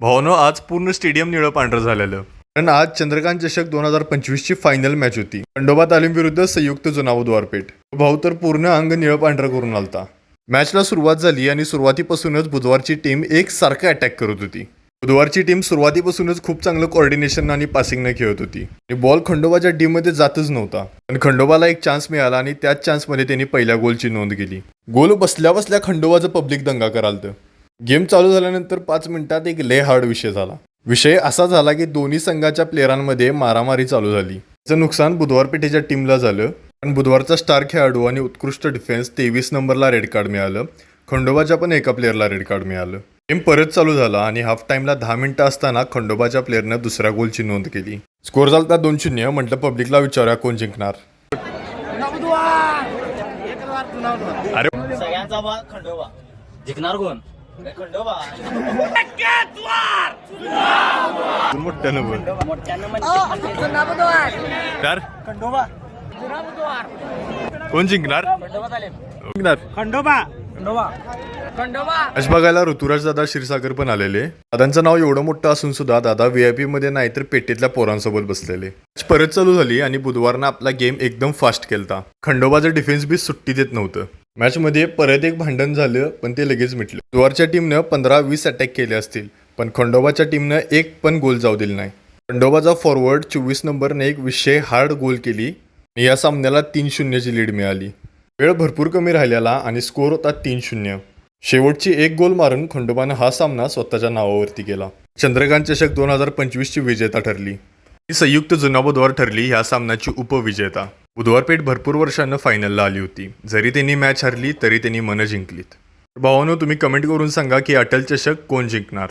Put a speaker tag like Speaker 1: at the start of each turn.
Speaker 1: भावनो आज पूर्ण स्टेडियम निळं पांढरं झालेलं. कारण आज चंद्रकांत चषक 2025 ची फायनल मॅच होती. खंडोबा तालीम विरुद्ध संयुक्त जुना बुधवारपेठ. भाऊ तर पूर्ण अंग निळं पांढरं करून आलता. मॅचला सुरुवात झाली आणि सुरुवातीपासूनच बुधवारची टीम एक सारखं अटॅक करत होती. बुधवारची टीम सुरुवातीपासूनच खूप चांगलं कोऑर्डिनेशन आणि पासिंगने खेळत होती. आणि बॉल खंडोबाच्या टीममध्ये जातच नव्हता. पण खंडोबाला एक चान्स मिळाला आणि त्याच चान्समध्ये त्यांनी पहिल्या गोलची नोंद केली. गोल बसल्या बसल्या खंडोबाचं पब्लिक दंगा करालतं. गेम चालू झाल्यानंतर 5 मिनिटात एक लय हार्ड विषय झाला. विषय असा झाला की दोन्ही संघाच्या प्लेयरांमध्ये मारामारी चालू झाली. त्याचं नुकसान बुधवारपेठेच्या टीमला झालं. पण बुधवारचा स्टार खेळाडू आणि उत्कृष्ट डिफेन्स 23 नंबरला रेड कार्ड मिळालं. खंडोबाच्या पण एका प्लेअरला रेड कार्ड मिळालं. गेम परत चालू झाला आणि हाफ टाइमला 10 मिनिटं असताना खंडोबाच्या प्लेअरनं दुसऱ्या गोलची नोंद केली. स्कोर झाला 2-0. म्हटलं पब्लिकला विचारूया कोण जिंकणार. अरे
Speaker 2: सगळ्यांचा बा खंडोबा जिंकणार कोण? खंडोबा.
Speaker 1: मोठ्यानं बोल.
Speaker 2: खंडोबा
Speaker 1: कोण जिंकणार?
Speaker 2: खंडोबा खंडोबा खंडोबा.
Speaker 1: मॅच बघायला ऋतुराज दादा क्षीरसागर पण आलेले. दादांचं नाव एवढं मोठं असून सुद्धा दादा VIP मध्ये नाही तर पेटीतल्या पोरांसोबत बसलेले. मॅच परत चालू झाली आणि बुधवारनं आपला गेम एकदम फास्ट केलता. खंडोबाचं डिफेन्स बी सुट्टी देत नव्हतं. मॅच मध्ये परत एक भांडण झालं पण ते लगेच मिटलं. बुधवारच्या टीमनं 15-20 अटॅक केले असतील पण खंडोबाच्या टीमनं एक पण गोल जाऊ दिली नाही. खंडोबाचा फॉरवर्ड 24 नंबरने एक विषय हार्ड गोल केली. या सामन्याला 3-0 ची लीड मिळाली. वेळ भरपूर कमी राहिलेला आणि स्कोर होता 3-0. शेवटची एक गोल मारून खंडोबानं हा सामना स्वतःच्या नावावरती केला. चंद्रकांत चषक 2025 ची विजेता ठरली. ही संयुक्त जुना बुधवार ठरली ह्या सामन्याची उपविजेता. बुधवारपेठ भरपूर वर्षांनं फायनलला आली होती. जरी त्यांनी मॅच हरली तरी त्यांनी मनं जिंकलीत. भावानो तुम्ही कमेंट करून सांगा की अटल चषक कोण जिंकणार.